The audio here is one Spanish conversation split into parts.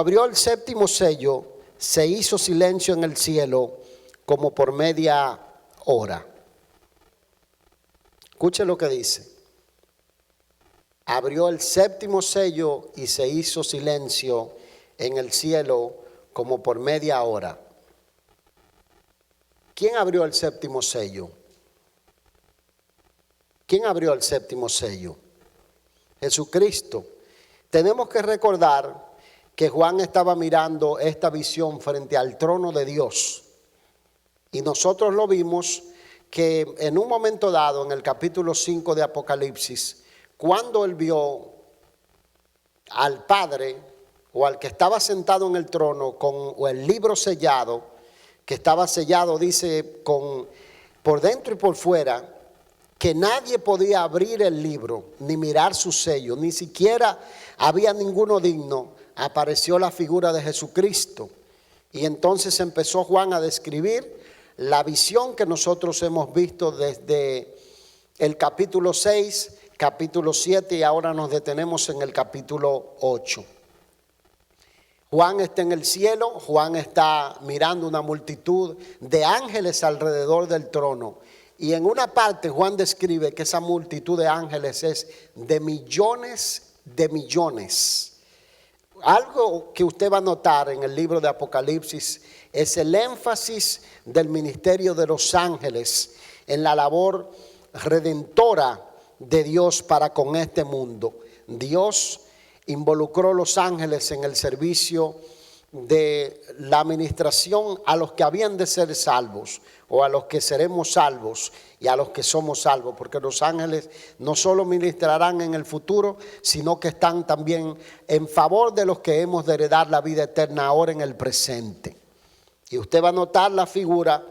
Abrió el séptimo sello, se hizo silencio en el cielo como por media hora. Escuche lo que dice. Abrió el séptimo sello y se hizo silencio en el cielo como por media hora. ¿Quién abrió el séptimo sello? ¿Quién abrió el séptimo sello? Jesucristo. Tenemos que recordar que Juan estaba mirando esta visión frente al trono de Dios. Y nosotros lo vimos que en un momento dado, en el capítulo 5 de Apocalipsis, cuando él vio al Padre o al que estaba sentado en el trono con el libro sellado, que estaba sellado, dice, por dentro y por fuera, que nadie podía abrir el libro ni mirar su sello, ni siquiera había ninguno digno, apareció la figura de Jesucristo. Y entonces empezó Juan a describir la visión que nosotros hemos visto desde el capítulo 6, capítulo 7 y ahora nos detenemos en el capítulo 8. Juan está en el cielo, Juan está mirando una multitud de ángeles alrededor del trono. Y en una parte Juan describe que esa multitud de ángeles es de millones de millones. Algo que usted va a notar en el libro de Apocalipsis es el énfasis del ministerio de los ángeles en la labor redentora de Dios para con este mundo. Dios involucró los ángeles en el servicio de la administración a los que habían de ser salvos o a los que seremos salvos y a los que somos salvos, porque los ángeles no solo ministrarán en el futuro, sino que están también en favor de los que hemos de heredar la vida eterna ahora en el presente. Y usted va a notar la figura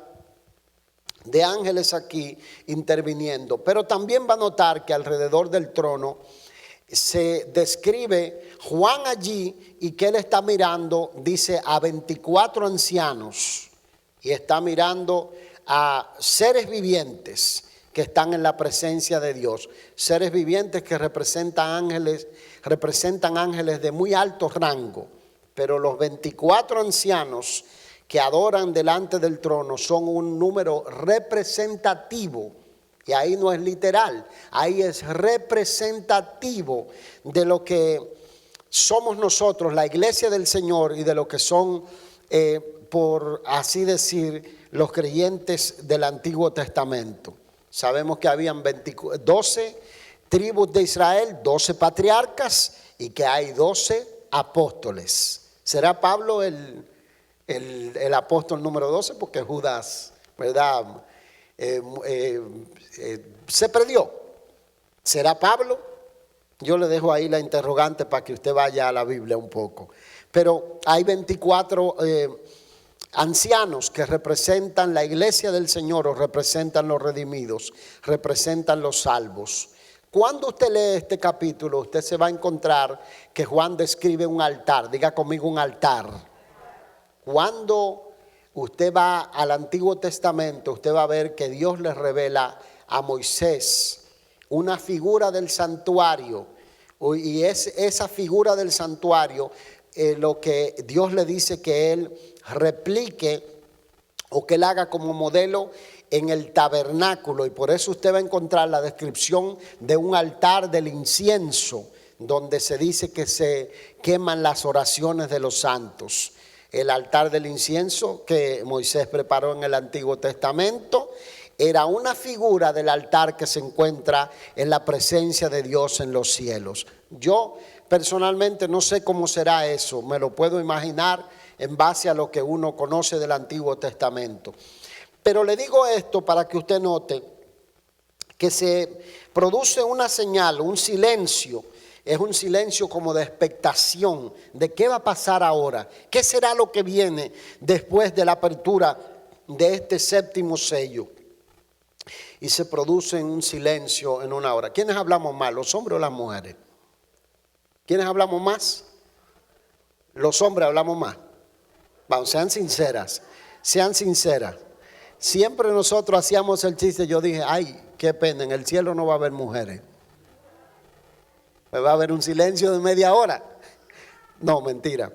de ángeles aquí interviniendo, pero también va a notar que alrededor del trono se describe Juan allí y que él está mirando, dice, a 24 ancianos y está mirando a seres vivientes que están en la presencia de Dios. Seres vivientes que representan ángeles de muy alto rango, pero los 24 ancianos que adoran delante del trono son un número representativo. Y ahí no es literal, ahí es representativo de lo que somos nosotros, la iglesia del Señor, y de lo que son, por así decir, los creyentes del Antiguo Testamento. Sabemos que habían 12 tribus de Israel, 12 patriarcas y que hay 12 apóstoles. ¿Será Pablo el apóstol número 12? Porque Judas, ¿verdad? Se perdió. ¿Será Pablo? Yo le dejo ahí la interrogante para que usted vaya a la Biblia un poco. Pero hay 24 ancianos que representan la iglesia del Señor o representan los redimidos, representan los salvos. Cuando usted lee este capítulo, usted se va a encontrar que Juan describe un altar. Diga conmigo, un altar. Cuando usted va al Antiguo Testamento, usted va a ver que Dios le revela a Moisés una figura del santuario. Y es esa figura del santuario lo que Dios le dice que él replique o que él haga como modelo en el tabernáculo. Y por eso usted va a encontrar la descripción de un altar del incienso, donde se dice que se queman las oraciones de los santos. El altar del incienso que Moisés preparó en el Antiguo Testamento era una figura del altar que se encuentra en la presencia de Dios en los cielos. Yo personalmente no sé cómo será eso, me lo puedo imaginar en base a lo que uno conoce del Antiguo Testamento. Pero le digo esto para que usted note que se produce una señal, un silencio. Es un silencio como de expectación de qué va a pasar ahora, qué será lo que viene después de la apertura de este séptimo sello. Y se produce un silencio en una hora. ¿Quiénes hablamos más, los hombres o las mujeres? ¿Quiénes hablamos más? Los hombres hablamos más. Vamos, sean sinceras, sean sinceras. Siempre nosotros hacíamos el chiste, yo dije, ay, qué pena, en el cielo no va a haber mujeres. Va a haber un silencio de media hora. No, mentira.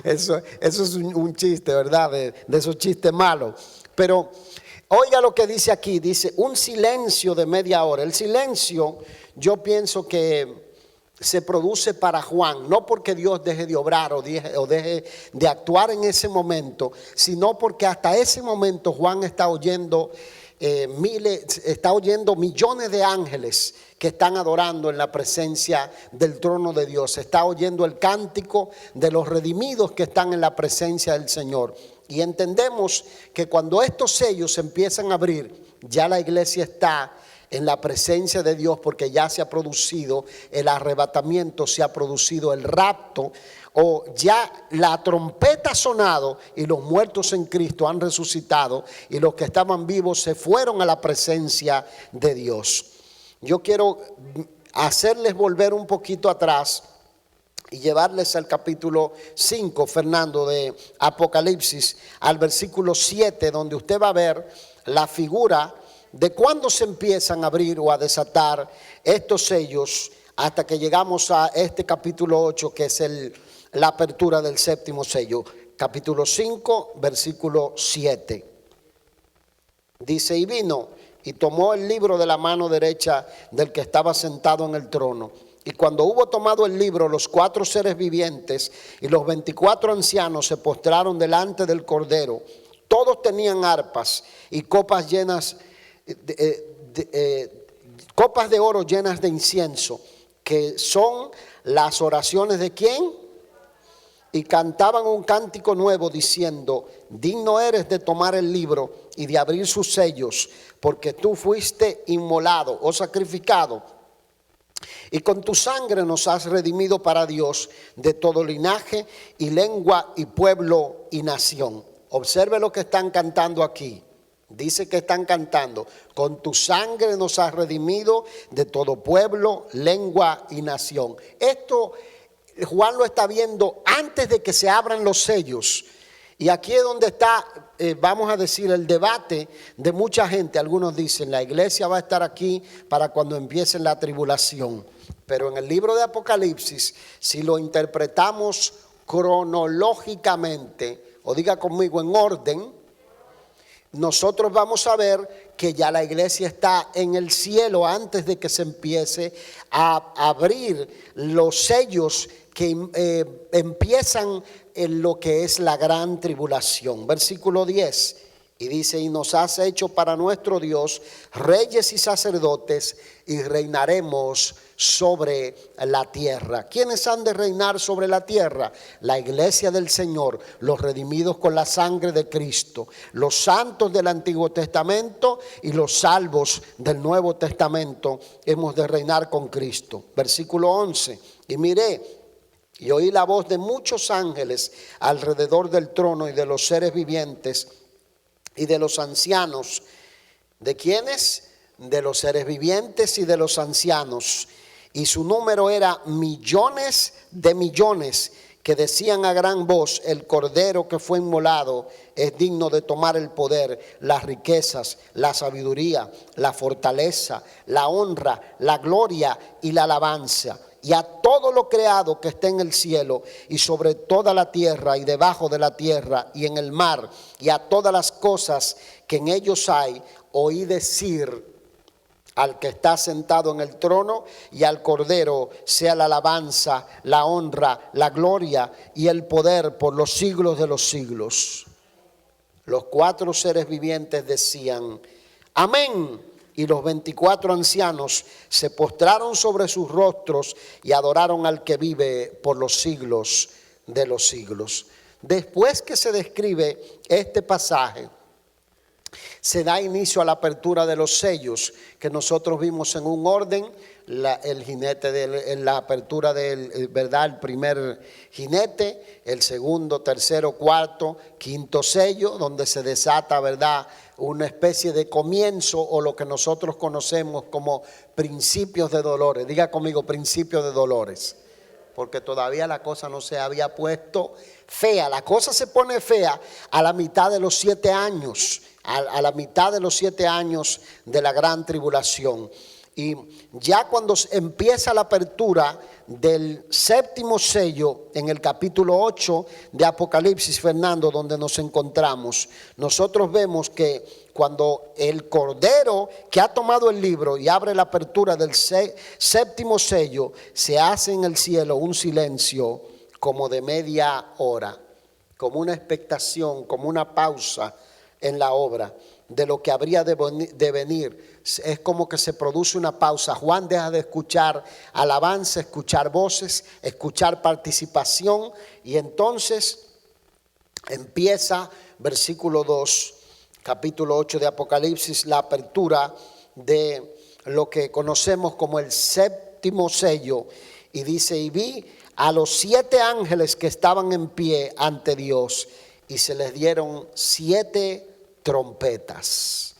Eso es un chiste, ¿verdad? De esos chistes malos. Pero oiga lo que dice aquí, dice un silencio de media hora. El silencio, yo pienso que se produce para Juan, no porque Dios deje de obrar o deje de actuar en ese momento, sino porque hasta ese momento Juan está oyendo millones de ángeles que están adorando en la presencia del trono de Dios. Está oyendo el cántico de los redimidos que están en la presencia del Señor. Y entendemos que cuando estos sellos se empiezan a abrir, ya la iglesia está en la presencia de Dios, porque ya se ha producido el arrebatamiento, se ha producido el rapto, o ya la trompeta ha sonado y los muertos en Cristo han resucitado y los que estaban vivos se fueron a la presencia de Dios. Yo quiero hacerles volver un poquito atrás y llevarles al capítulo 5, Fernando, de Apocalipsis, al versículo 7, donde usted va a ver la figura de cuándo se empiezan a abrir o a desatar estos sellos, hasta que llegamos a este capítulo 8, que es la apertura del séptimo sello. Capítulo 5, versículo 7. Dice: y vino y tomó el libro de la mano derecha del que estaba sentado en el trono. Y cuando hubo tomado el libro, los 4 seres vivientes y los 24 ancianos se postraron delante del Cordero. Todos tenían arpas y copas llenas copas de oro llenas de incienso, que son las oraciones de ¿quién? Y cantaban un cántico nuevo diciendo: digno eres de tomar el libro y de abrir sus sellos, porque tú fuiste inmolado o sacrificado, y con tu sangre nos has redimido para Dios de todo linaje y lengua y pueblo y nación. Observe lo que están cantando aquí. Dice que están cantando: con tu sangre nos has redimido de todo pueblo, lengua y nación. Esto Juan lo está viendo antes de que se abran los sellos. Y aquí es donde está, vamos a decir, el debate de mucha gente. Algunos dicen: la iglesia va a estar aquí para cuando empiece la tribulación. Pero en el libro de Apocalipsis, si lo interpretamos cronológicamente, o diga conmigo, en orden, nosotros vamos a ver que ya la iglesia está en el cielo antes de que se empiece a abrir los sellos que empiezan en lo que es la gran tribulación. Versículo 10, y dice: y nos has hecho para nuestro Dios reyes y sacerdotes, y reinaremos sobre la tierra. ¿Quiénes han de reinar sobre la tierra? La iglesia del Señor, los redimidos con la sangre de Cristo, los santos del Antiguo Testamento y los salvos del Nuevo Testamento hemos de reinar con Cristo. Versículo 11, y miré y oí la voz de muchos ángeles alrededor del trono y de los seres vivientes y de los ancianos. ¿De quiénes? De los seres vivientes y de los ancianos. Y su número era millones de millones, que decían a gran voz: el Cordero que fue inmolado es digno de tomar el poder, las riquezas, la sabiduría, la fortaleza, la honra, la gloria y la alabanza. Y a todo lo creado que esté en el cielo y sobre toda la tierra y debajo de la tierra y en el mar, y a todas las cosas que en ellos hay, oí decir al que está sentado en el trono y al Cordero sea la alabanza, la honra, la gloria y el poder por los siglos de los siglos. Los 4 seres vivientes decían: amén. Y los 24 ancianos se postraron sobre sus rostros y adoraron al que vive por los siglos de los siglos. Después que se describe este pasaje, se da inicio a la apertura de los sellos, que nosotros vimos en un orden. El jinete la apertura del, ¿verdad?, el primer jinete, el segundo, tercero, cuarto, quinto sello, donde se desata, ¿verdad?, una especie de comienzo, o lo que nosotros conocemos como principios de dolores. Diga conmigo: principios de dolores. Porque todavía la cosa no se había puesto fea. La cosa se pone fea a la mitad de los 7 años, a la mitad de los 7 años de la gran tribulación. Y ya cuando empieza la apertura del séptimo sello en el capítulo 8 de Apocalipsis, Fernando, donde nos encontramos, nosotros vemos que cuando el Cordero que ha tomado el libro y abre la apertura del séptimo sello, se hace en el cielo un silencio como de media hora, como una expectación, como una pausa en la obra de lo que habría de venir. Es como que se produce una pausa. Juan deja de escuchar alabanza, escuchar voces, escuchar participación, y entonces empieza, versículo 2, capítulo 8 de Apocalipsis, la apertura de lo que conocemos como el séptimo sello. Y dice: y vi a los 7 ángeles que estaban en pie ante Dios, y se les dieron 7 trompetas.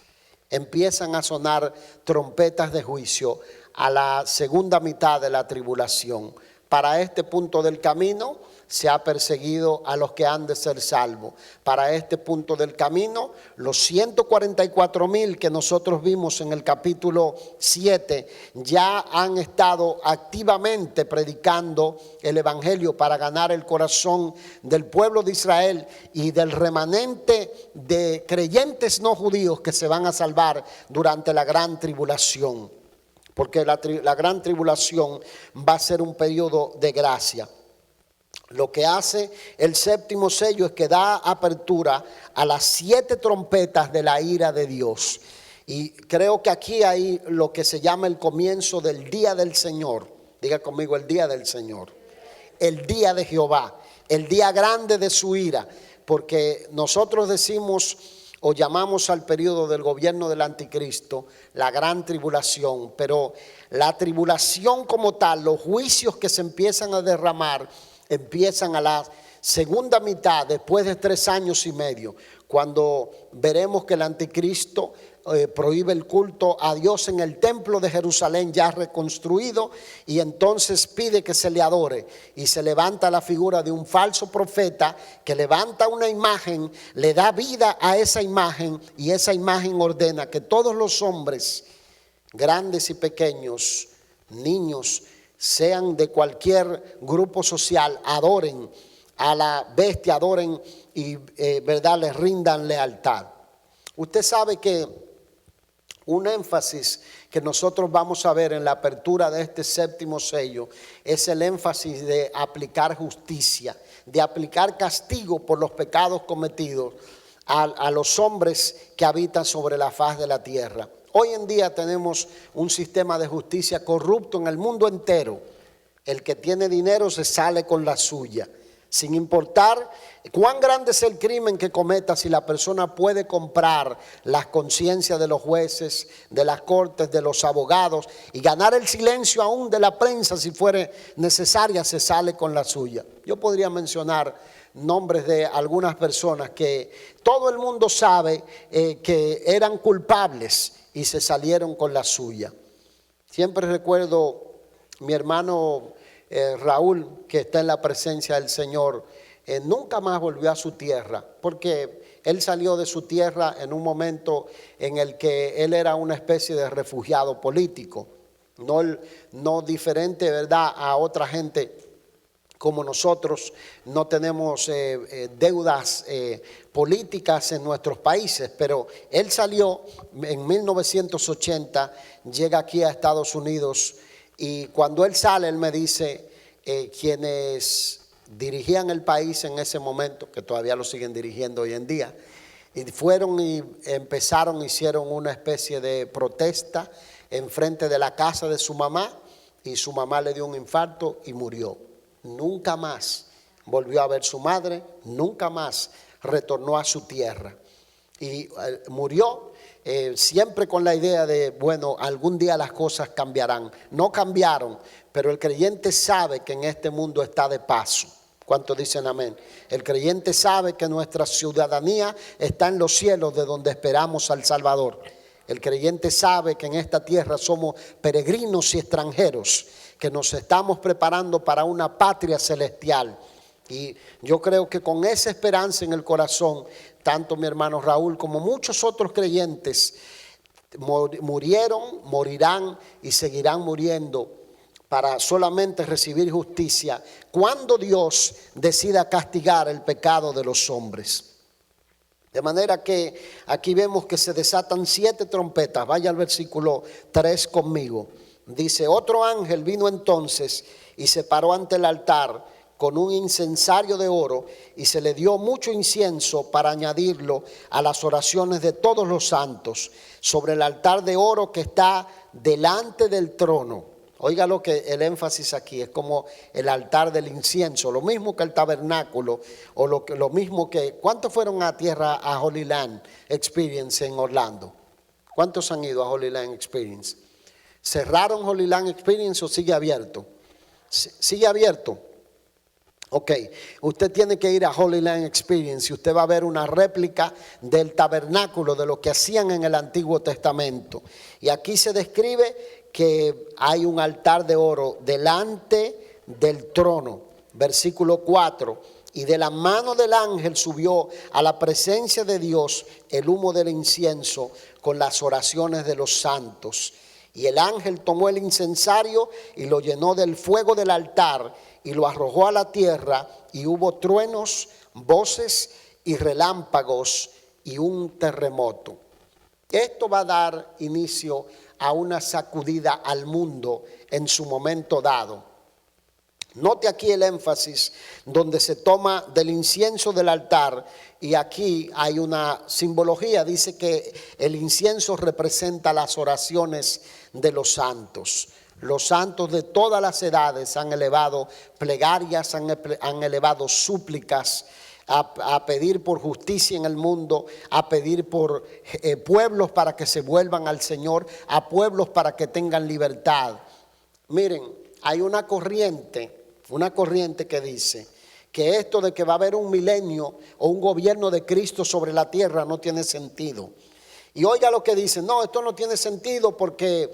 Empiezan a sonar trompetas de juicio a la segunda mitad de la tribulación. Para este punto del camino se ha perseguido a los que han de ser salvos. Para este punto del camino, los 144,000 que nosotros vimos en el capítulo 7 ya han estado activamente predicando el evangelio para ganar el corazón del pueblo de Israel y del remanente de creyentes no judíos que se van a salvar durante la gran tribulación. Porque la gran tribulación va a ser un periodo de gracia. Lo que hace el séptimo sello es que da apertura a las 7 trompetas de la ira de Dios. Y creo que aquí hay lo que se llama el comienzo del día del Señor. Diga conmigo: el día del Señor. El día de Jehová. El día grande de su ira. Porque nosotros decimos o llamamos al periodo del gobierno del anticristo la gran tribulación. Pero la tribulación como tal, los juicios que se empiezan a derramar, empiezan a la segunda mitad, después de 3 años y medio, cuando veremos que el anticristo prohíbe el culto a Dios en el templo de Jerusalén ya reconstruido, y entonces pide que se le adore, y se levanta la figura de un falso profeta que levanta una imagen, le da vida a esa imagen, y esa imagen ordena que todos los hombres, grandes y pequeños, niños, sean de cualquier grupo social, adoren a la bestia, adoren y verdad, les rindan lealtad. Usted sabe que un énfasis que nosotros vamos a ver en la apertura de este séptimo sello es el énfasis de aplicar justicia, de aplicar castigo por los pecados cometidos a los hombres que habitan sobre la faz de la tierra. Hoy en día tenemos un sistema de justicia corrupto en el mundo entero. El que tiene dinero se sale con la suya, sin importar cuán grande es el crimen que cometa. Si la persona puede comprar las conciencias de los jueces, de las cortes, de los abogados, y ganar el silencio aún de la prensa si fuere necesaria, se sale con la suya. Yo podría mencionar nombres de algunas personas que todo el mundo sabe que eran culpables y se salieron con la suya. Siempre recuerdo mi hermano Raúl, que está en la presencia del Señor, nunca más volvió a su tierra, porque él salió de su tierra en un momento en el que él era una especie de refugiado político, no diferente, ¿verdad?, a otra gente como nosotros. No tenemos deudas políticas en nuestros países, pero él salió en 1980, llega aquí a Estados Unidos. Y cuando él sale, él me dice, quienes dirigían el país en ese momento, que todavía lo siguen dirigiendo hoy en día, y fueron y hicieron una especie de protesta enfrente de la casa de su mamá, y su mamá le dio un infarto y murió. Nunca más volvió a ver su madre, nunca más retornó a su tierra. Y murió siempre con la idea de, bueno, algún día las cosas cambiarán. No cambiaron, pero el creyente sabe que en este mundo está de paso. ¿Cuántos dicen amén? El creyente sabe que nuestra ciudadanía está en los cielos, de donde esperamos al Salvador. El creyente sabe que en esta tierra somos peregrinos y extranjeros, que nos estamos preparando para una patria celestial. Y yo creo que con esa esperanza en el corazón, tanto mi hermano Raúl como muchos otros creyentes Murieron, morirán y seguirán muriendo para solamente recibir justicia cuando Dios decida castigar el pecado de los hombres. De manera que aquí vemos que se desatan 7 trompetas. Vaya al versículo 3 conmigo. Dice: otro ángel vino entonces y se paró ante el altar con un incensario de oro, y se le dio mucho incienso para añadirlo a las oraciones de todos los santos sobre el altar de oro que está delante del trono. Oiga lo que el énfasis aquí es como el altar del incienso, lo mismo que el tabernáculo, o lo mismo que, ¿cuántos fueron a tierra a Holy Land Experience en Orlando? ¿Cuántos han ido a Holy Land Experience? ¿Cerraron Holy Land Experience o sigue abierto? Sigue abierto. Ok, usted tiene que ir a Holy Land Experience y usted va a ver una réplica del tabernáculo, de lo que hacían en el Antiguo Testamento. Y aquí se describe que hay un altar de oro delante del trono. Versículo 4: y de la mano del ángel subió a la presencia de Dios el humo del incienso con las oraciones de los santos. Y el ángel tomó el incensario y lo llenó del fuego del altar y lo arrojó a la tierra, y hubo truenos, voces y relámpagos y un terremoto. Esto va a dar inicio a una sacudida al mundo en su momento dado. Note aquí el énfasis donde se toma del incienso del altar, y aquí hay una simbología. Dice que el incienso representa las oraciones de los santos. Los santos de todas las edades han elevado plegarias, han elevado súplicas a pedir por justicia en el mundo, a pedir por pueblos para que se vuelvan al Señor, a pueblos para que tengan libertad. Miren, hay una corriente que dice que esto de que va a haber un milenio o un gobierno de Cristo sobre la tierra no tiene sentido. Y oiga lo que dice: no, esto no tiene sentido porque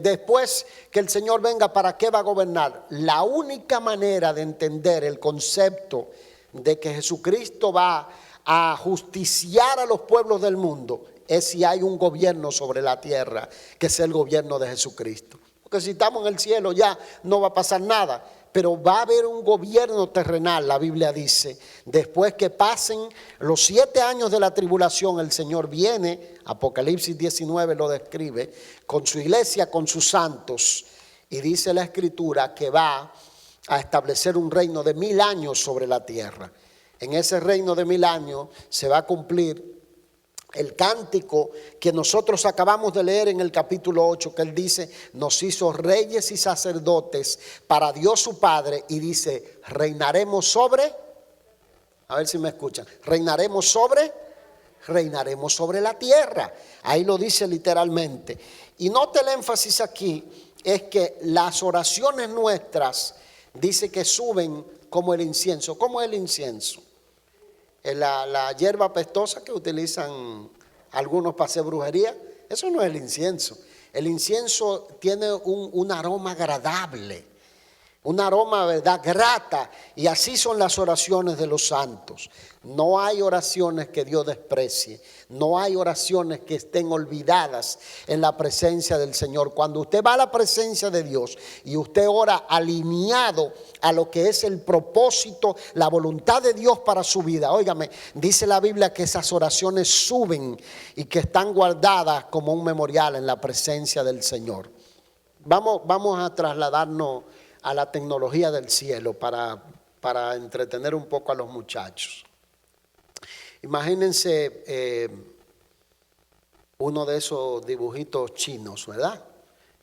después que el Señor venga, ¿para qué va a gobernar? La única manera de entender el concepto de que Jesucristo va a justiciar a los pueblos del mundo es si hay un gobierno sobre la tierra, que es el gobierno de Jesucristo. Porque si estamos en el cielo ya no va a pasar nada, pero va a haber un gobierno terrenal. La Biblia dice: después que pasen los 7 años de la tribulación, el Señor viene, Apocalipsis 19 lo describe, con su iglesia, con sus santos, y dice la Escritura que va a establecer un reino de 1000 años sobre la tierra. En ese reino de 1000 años se va a cumplir el cántico que nosotros acabamos de leer en el capítulo 8, que él dice: nos hizo reyes y sacerdotes para Dios su Padre, y dice: reinaremos sobre, a ver si me escuchan, reinaremos sobre la tierra. Ahí lo dice literalmente. Y note el énfasis aquí, es que las oraciones nuestras dice que suben como el incienso. ¿Cómo es el incienso? La hierba apestosa que utilizan algunos para hacer brujería, eso no es el incienso. El incienso tiene un aroma agradable, un aroma, ¿verdad?, grata. Y así son las oraciones de los santos. No hay oraciones que Dios desprecie. No hay oraciones que estén olvidadas en la presencia del Señor. Cuando usted va a la presencia de Dios y usted ora alineado a lo que es el propósito, la voluntad de Dios para su vida, óigame, dice la Biblia que esas oraciones suben y que están guardadas como un memorial en la presencia del Señor. Vamos a trasladarnos a la tecnología del cielo para entretener un poco a los muchachos. Imagínense uno de esos dibujitos chinos, ¿verdad?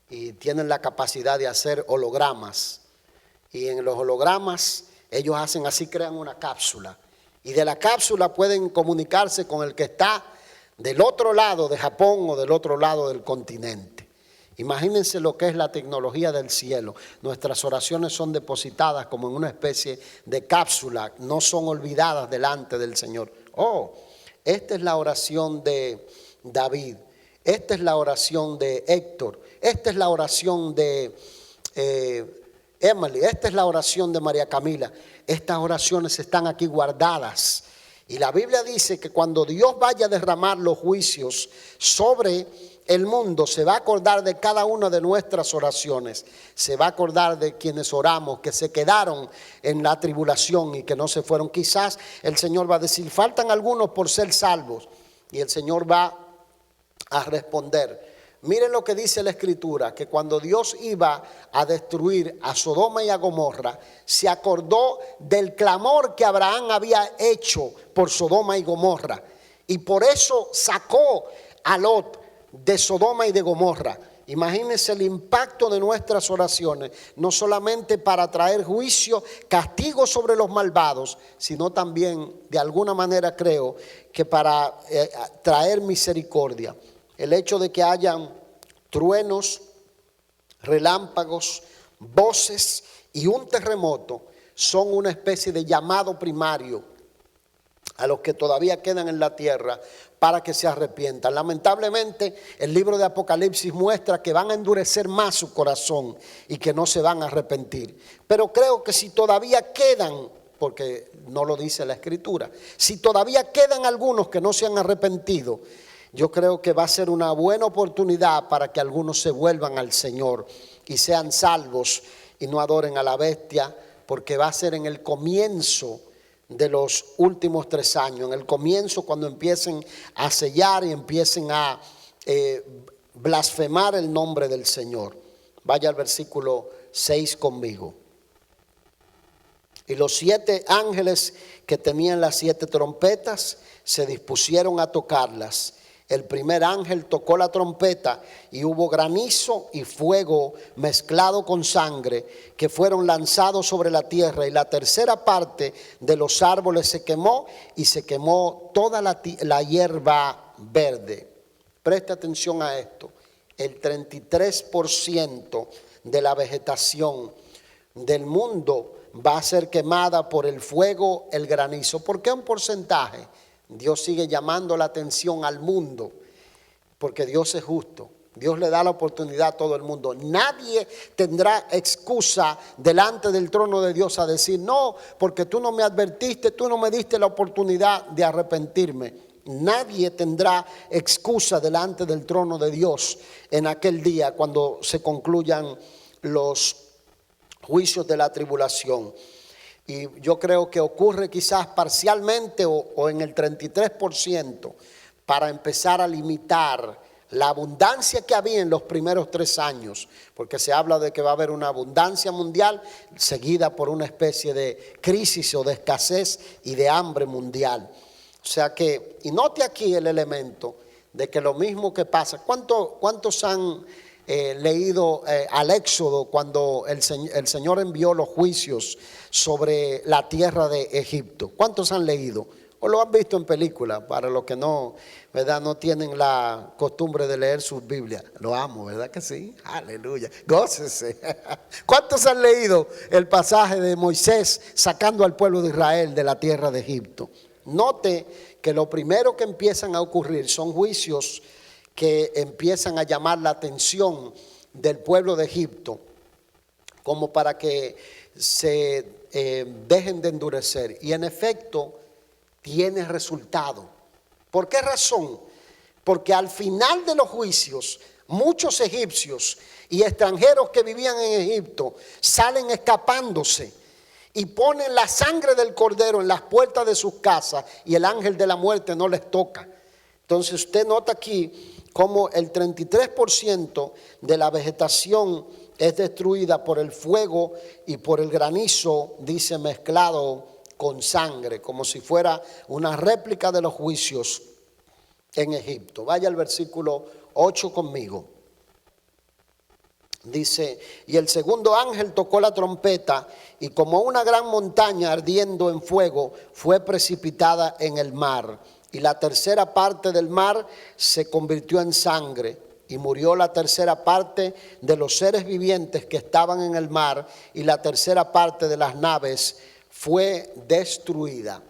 Y tienen la capacidad de hacer hologramas. Y en los hologramas ellos hacen así, crean una cápsula. Y de la cápsula pueden comunicarse con el que está del otro lado de Japón o del otro lado del continente. Imagínense lo que es la tecnología del cielo. Nuestras oraciones son depositadas como en una especie de cápsula, no son olvidadas delante del Señor. Oh, esta es la oración de David, esta es la oración de Héctor, esta es la oración de Emily, esta es la oración de María Camila. Estas oraciones están aquí guardadas. Y la Biblia dice que cuando Dios vaya a derramar los juicios sobre el mundo se va a acordar de cada una de nuestras oraciones. Se va a acordar de quienes oramos, que se quedaron en la tribulación y que no se fueron. Quizás el Señor va a decir, faltan algunos por ser salvos. Y el Señor va a responder. Miren lo que dice la Escritura, que cuando Dios iba a destruir a Sodoma y a Gomorra, se acordó del clamor que Abraham había hecho por Sodoma y Gomorra. Y por eso sacó a Lot de Sodoma y de Gomorra. Imagínense el impacto de nuestras oraciones, no solamente para traer juicio, castigo sobre los malvados, sino también, de alguna manera creo, que para traer misericordia. El hecho de que hayan truenos, relámpagos, voces y un terremoto son una especie de llamado primario a los que todavía quedan en la tierra para que se arrepientan. Lamentablemente, el libro de Apocalipsis muestra que van a endurecer más su corazón y que no se van a arrepentir. Pero creo que si todavía quedan, porque no lo dice la Escritura, si todavía quedan algunos que no se han arrepentido, yo creo que va a ser una buena oportunidad para que algunos se vuelvan al Señor y sean salvos y no adoren a la bestia, porque va a ser en el comienzo de los últimos 3 años, en el comienzo cuando empiecen a sellar y empiecen a blasfemar el nombre del Señor. Vaya al versículo 6 conmigo. Y los 7 ángeles que tenían las 7 trompetas se dispusieron a tocarlas. El primer ángel tocó la trompeta y hubo granizo y fuego mezclado con sangre que fueron lanzados sobre la tierra, y la tercera parte de los árboles se quemó y se quemó toda la hierba verde. Preste atención a esto. El 33% de la vegetación del mundo va a ser quemada por el fuego, el granizo. ¿Por qué un porcentaje? Dios sigue llamando la atención al mundo, porque Dios es justo. Dios le da la oportunidad a todo el mundo. Nadie tendrá excusa delante del trono de Dios a decir, no, porque tú no me advertiste, tú no me diste la oportunidad de arrepentirme. Nadie tendrá excusa delante del trono de Dios en aquel día cuando se concluyan los juicios de la tribulación. Y yo creo que ocurre quizás parcialmente o en el 33% para empezar a limitar la abundancia que había en los primeros 3 años, porque se habla de que va a haber una abundancia mundial seguida por una especie de crisis o de escasez y de hambre mundial. O sea que, y note aquí el elemento de que lo mismo que pasa, ¿cuántos han leído al Éxodo cuando el Señor envió los juicios sobre la tierra de Egipto? ¿Cuántos han leído? ¿O lo han visto en película? Para los que no, ¿verdad?, no tienen la costumbre de leer sus Biblias. Lo amo, ¿verdad que sí? Aleluya, gócese. ¿Cuántos han leído el pasaje de Moisés sacando al pueblo de Israel de la tierra de Egipto? Note que lo primero que empiezan a ocurrir son juicios que empiezan a llamar la atención del pueblo de Egipto, como para que se dejen de endurecer. Y en efecto tiene resultado. ¿Por qué razón? Porque al final de los juicios, muchos egipcios y extranjeros que vivían en Egipto salen escapándose y ponen la sangre del cordero en las puertas de sus casas, y el ángel de la muerte no les toca. Entonces usted nota aquí como el 33% de la vegetación es destruida por el fuego y por el granizo, dice, mezclado con sangre, como si fuera una réplica de los juicios en Egipto. Vaya al versículo 8 conmigo. Dice, y el segundo ángel tocó la trompeta, y como una gran montaña ardiendo en fuego fue precipitada en el mar. Y la tercera parte del mar se convirtió en sangre, y murió la tercera parte de los seres vivientes que estaban en el mar, y la tercera parte de las naves fue destruida.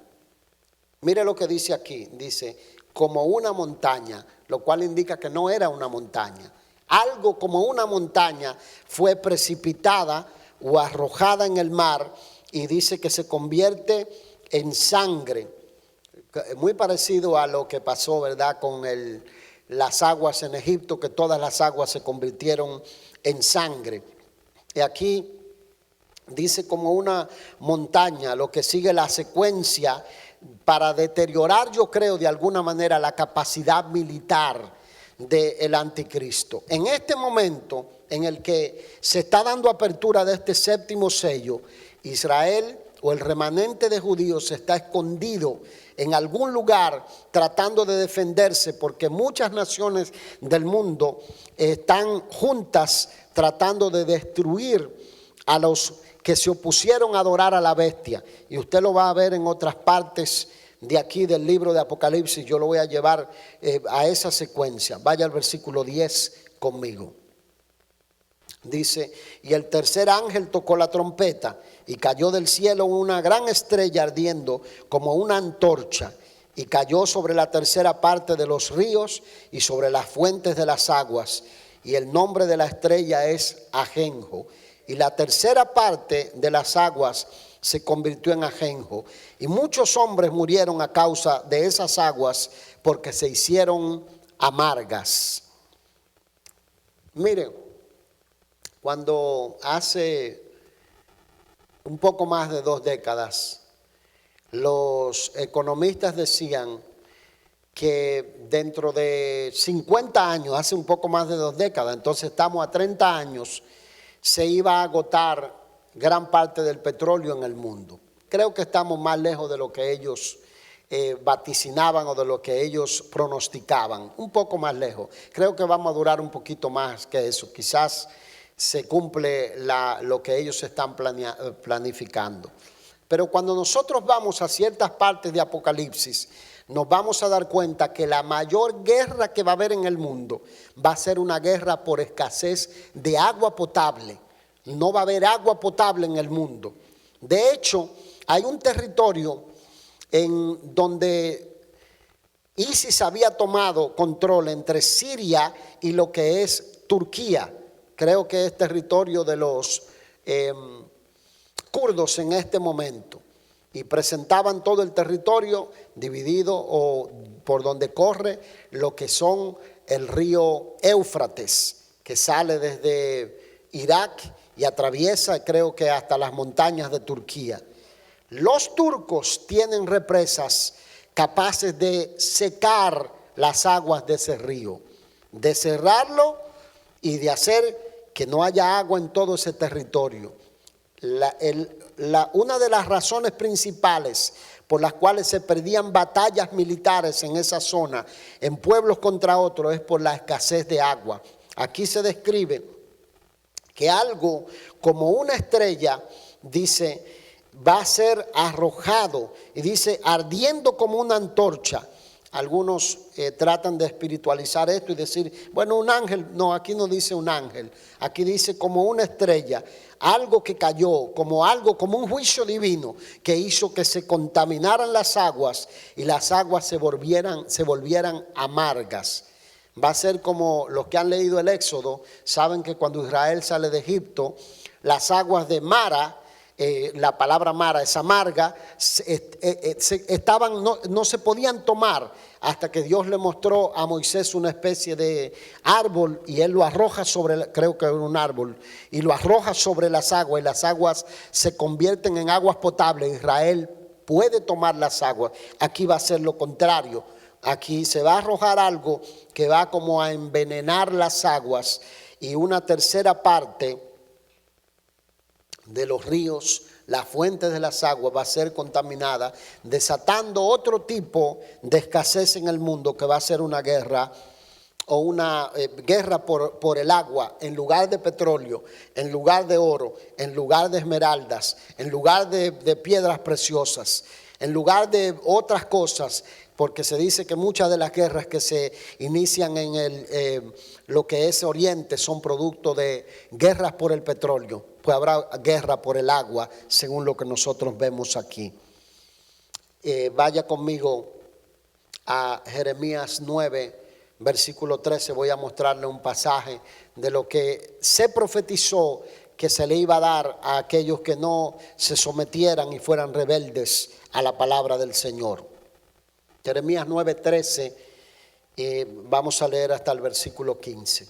Mire lo que dice aquí, dice, como una montaña, lo cual indica que no era una montaña. Algo como una montaña fue precipitada o arrojada en el mar, y dice que se convierte en sangre. Muy parecido a lo que pasó, ¿verdad?, con las aguas en Egipto, que todas las aguas se convirtieron en sangre. Y aquí dice como una montaña, lo que sigue la secuencia para deteriorar, yo creo, de alguna manera la capacidad militar del anticristo. En este momento en el que se está dando apertura de este séptimo sello, Israel o el remanente de judíos está escondido en algún lugar tratando de defenderse, porque muchas naciones del mundo están juntas tratando de destruir a los que se opusieron a adorar a la bestia. Y usted lo va a ver en otras partes de aquí del libro de Apocalipsis. Yo lo voy a llevar a esa secuencia. Vaya al versículo 10 conmigo. Dice: y el tercer ángel tocó la trompeta, y cayó del cielo una gran estrella ardiendo como una antorcha, y cayó sobre la tercera parte de los ríos y sobre las fuentes de las aguas. Y el nombre de la estrella es Ajenjo. Y la tercera parte de las aguas se convirtió en ajenjo. Y muchos hombres murieron a causa de esas aguas, porque se hicieron amargas. Miren, cuando hace un poco más de 2 décadas, los economistas decían que dentro de 50 años, hace un poco más de 2 décadas, entonces estamos a 30 años, se iba a agotar gran parte del petróleo en el mundo. Creo que estamos más lejos de lo que ellos vaticinaban o de lo que ellos pronosticaban, un poco más lejos. Creo que vamos a durar un poquito más que eso, quizás se cumple lo que ellos están planificando. Pero cuando nosotros vamos a ciertas partes de Apocalipsis, nos vamos a dar cuenta que la mayor guerra que va a haber en el mundo va a ser una guerra por escasez de agua potable. No va a haber agua potable en el mundo. De hecho, hay un territorio en donde ISIS había tomado control entre Siria y lo que es Turquía. Creo que es territorio de los kurdos en este momento. Y presentaban todo el territorio dividido o por donde corre lo que son el río Éufrates, que sale desde Irak y atraviesa, creo que hasta las montañas de Turquía. Los turcos tienen represas capaces de secar las aguas de ese río, de cerrarlo y de hacer que no haya agua en todo ese territorio. Una de las razones principales por las cuales se perdían batallas militares en esa zona, en pueblos contra otros, es por la escasez de agua. Aquí se describe que algo como una estrella, dice, va a ser arrojado, y dice, ardiendo como una antorcha. Algunos tratan de espiritualizar esto y decir, bueno, un ángel. No, aquí no dice un ángel, aquí dice como una estrella, algo que cayó, como un juicio divino que hizo que se contaminaran las aguas y las aguas se volvieran amargas. Va a ser como los que han leído el Éxodo, saben que cuando Israel sale de Egipto, las aguas de Mara, la palabra Mara es amarga, no se podían tomar hasta que Dios le mostró a Moisés una especie de árbol y él lo arroja creo que era un árbol, y lo arroja sobre las aguas y las aguas se convierten en aguas potables. Israel puede tomar las aguas. Aquí va a ser lo contrario. Aquí se va a arrojar algo que va como a envenenar las aguas, y una tercera parte de los ríos, las fuentes de las aguas, va a ser contaminada, desatando otro tipo de escasez en el mundo, que va a ser una guerra o una guerra por el agua, en lugar de petróleo, en lugar de oro, en lugar de esmeraldas, en lugar de piedras preciosas, en lugar de otras cosas. Porque se dice que muchas de las guerras que se inician en lo que es Oriente son producto de guerras por el petróleo. Pues habrá guerra por el agua, según lo que nosotros vemos aquí. Vaya conmigo a Jeremías 9, versículo 13. Voy a mostrarle un pasaje de lo que se profetizó que se le iba a dar a aquellos que no se sometieran y fueran rebeldes a la palabra del Señor. Jeremías 9:13 Vamos a leer hasta el versículo 15.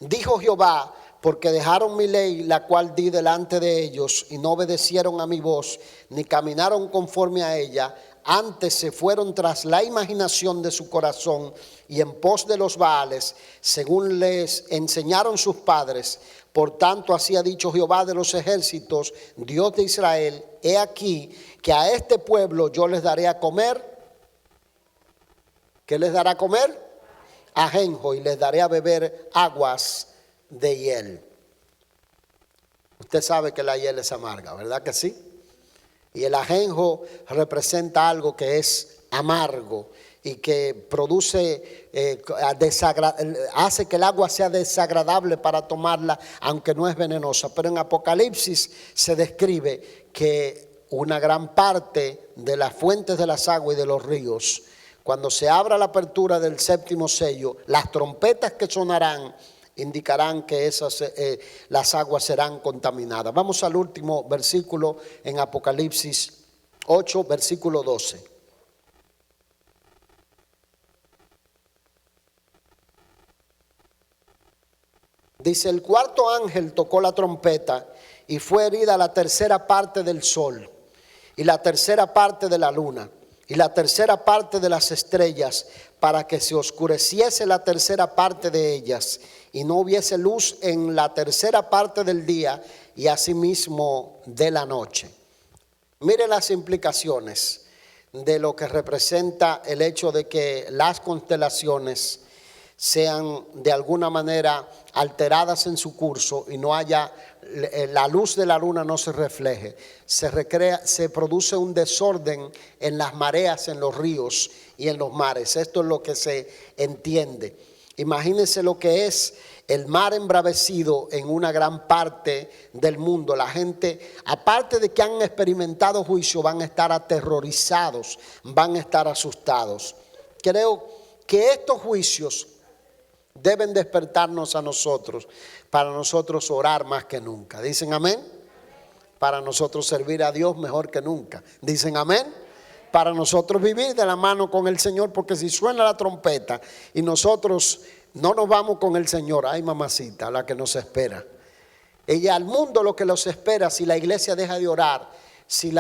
Dijo Jehová: porque dejaron mi ley, la cual di delante de ellos, y no obedecieron a mi voz, ni caminaron conforme a ella, antes se fueron tras la imaginación de su corazón, y en pos de los Baales, según les enseñaron sus padres. Por tanto, así ha dicho Jehová de los ejércitos, Dios de Israel: he aquí que a este pueblo yo les daré a comer. ¿Qué les dará a comer? Ajenjo, y les daré a beber aguas de hiel. Usted sabe que la hiel es amarga, ¿verdad que sí? Y el ajenjo representa algo que es amargo y que produce, hace que el agua sea desagradable para tomarla, aunque no es venenosa. Pero en Apocalipsis se describe que una gran parte de las fuentes de las aguas y de los ríos, cuando se abra la apertura del séptimo sello, las trompetas que sonarán indicarán que las aguas serán contaminadas. Vamos al último versículo en Apocalipsis 8, versículo 12. Dice: el cuarto ángel tocó la trompeta, y fue herida la tercera parte del sol, y la tercera parte de la luna, y la tercera parte de las estrellas, para que se oscureciese la tercera parte de ellas, y no hubiese luz en la tercera parte del día, y asimismo de la noche. Mire las implicaciones de lo que representa el hecho de que las constelaciones sean de alguna manera alteradas en su curso y no haya, la luz de la luna no se refleje. Se produce un desorden en las mareas, en los ríos y en los mares. Esto es lo que se entiende. Imagínense lo que es el mar embravecido en una gran parte del mundo. La gente, aparte de que han experimentado juicio, van a estar aterrorizados, van a estar asustados. Creo que estos juicios deben despertarnos a nosotros, para nosotros orar más que nunca. ¿Dicen amén? Para nosotros servir a Dios mejor que nunca. ¿Dicen amén? Para nosotros vivir de la mano con el Señor, porque si suena la trompeta y nosotros no nos vamos con el Señor, ay mamacita, la que nos espera. Ella al mundo lo que los espera si la iglesia deja de orar. Si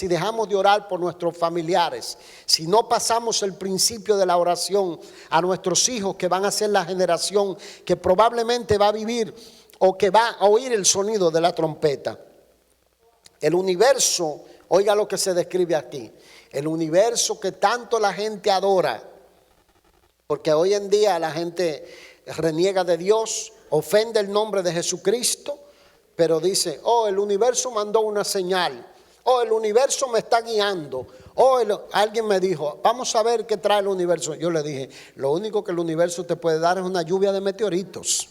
dejamos de orar por nuestros familiares, si no pasamos el principio de la oración a nuestros hijos, que van a ser la generación que probablemente va a vivir o que va a oír el sonido de la trompeta. El universo, oiga lo que se describe aquí, el universo que tanto la gente adora, porque hoy en día la gente reniega de Dios, ofende el nombre de Jesucristo, pero dice: oh, el universo mandó una señal, oh, el universo me está guiando, oh, alguien me dijo, vamos a ver qué trae el universo. Yo le dije: lo único que el universo te puede dar es una lluvia de meteoritos.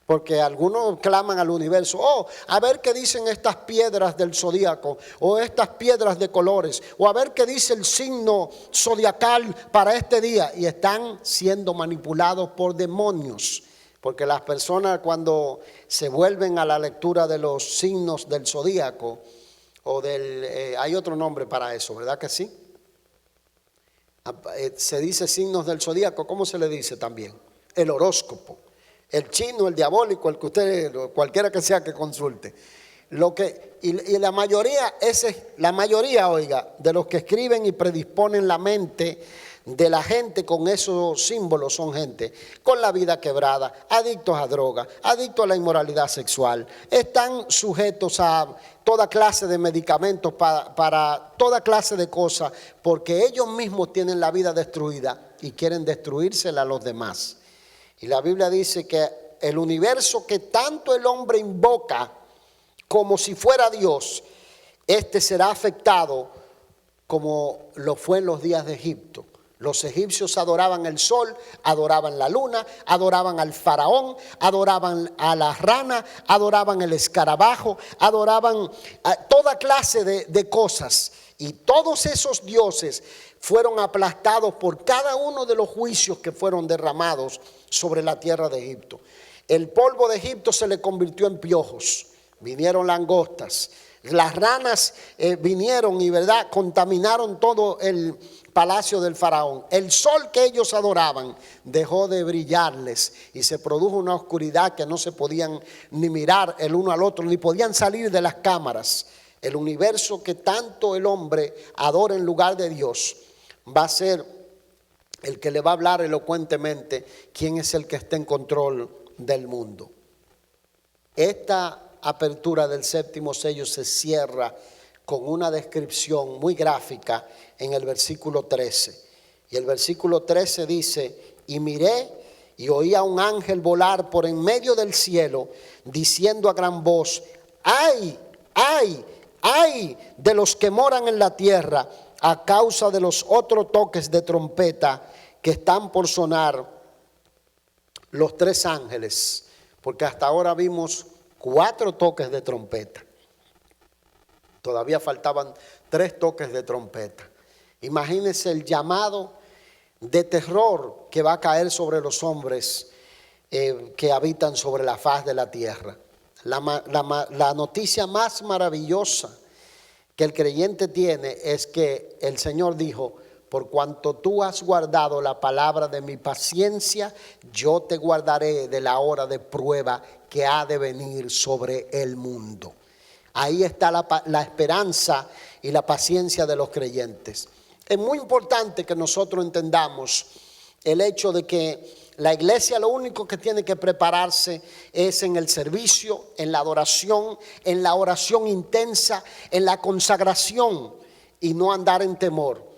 Porque algunos claman al universo: oh, a ver qué dicen estas piedras del zodíaco, o estas piedras de colores, o a ver qué dice el signo zodiacal para este día. Y están siendo manipulados por demonios. Porque las personas, cuando se vuelven a la lectura de los signos del zodíaco, o hay otro nombre para eso, ¿verdad que sí? Se dice signos del zodíaco. ¿Cómo se le dice también? El horóscopo. El chino, el diabólico, el que usted, cualquiera que sea que consulte. Y la mayoría, oiga, de los que escriben y predisponen la mente de la gente con esos símbolos son gente con la vida quebrada, adictos a droga, adictos a la inmoralidad sexual. Están sujetos a toda clase de medicamentos para toda clase de cosas, porque ellos mismos tienen la vida destruida y quieren destruírsela a los demás. Y la Biblia dice que el universo que tanto el hombre invoca como si fuera Dios, este será afectado como lo fue en los días de Egipto. Los egipcios adoraban el sol, adoraban la luna, adoraban al faraón, adoraban a la rana, adoraban el escarabajo, adoraban a toda clase de cosas. Y todos esos dioses fueron aplastados por cada uno de los juicios que fueron derramados sobre la tierra de Egipto. El polvo de Egipto se le convirtió en piojos. Vinieron langostas, Las ranas vinieron y, ¿verdad?, contaminaron todo el palacio del faraón. El sol que ellos adoraban dejó de brillarles y se produjo una oscuridad que no se podían ni mirar el uno al otro, ni podían salir de las cámaras. El universo que tanto el hombre adora en lugar de Dios va a ser el que le va a hablar elocuentemente quién es el que está en control del mundo. Esta apertura del séptimo sello se cierra con una descripción muy gráfica en el versículo 13. Y el versículo 13 dice: y miré y oí a un ángel volar por en medio del cielo, diciendo a gran voz: ¡ay, ay, ay de los que moran en la tierra, a causa de los otros toques de trompeta que están por sonar los 3 ángeles! Porque hasta ahora vimos 4 toques de trompeta. Todavía faltaban 3 toques de trompeta. Imagínense el llamado de terror que va a caer sobre los hombres que habitan sobre la faz de la tierra. La noticia más maravillosa que el creyente tiene es que el Señor dijo: por cuanto tú has guardado la palabra de mi paciencia, yo te guardaré de la hora de prueba que ha de venir sobre el mundo. Ahí está la esperanza y la paciencia de los creyentes. Es muy importante que nosotros entendamos el hecho de que la iglesia lo único que tiene que prepararse es en el servicio, en la adoración, en la oración intensa, en la consagración, y no andar en temor.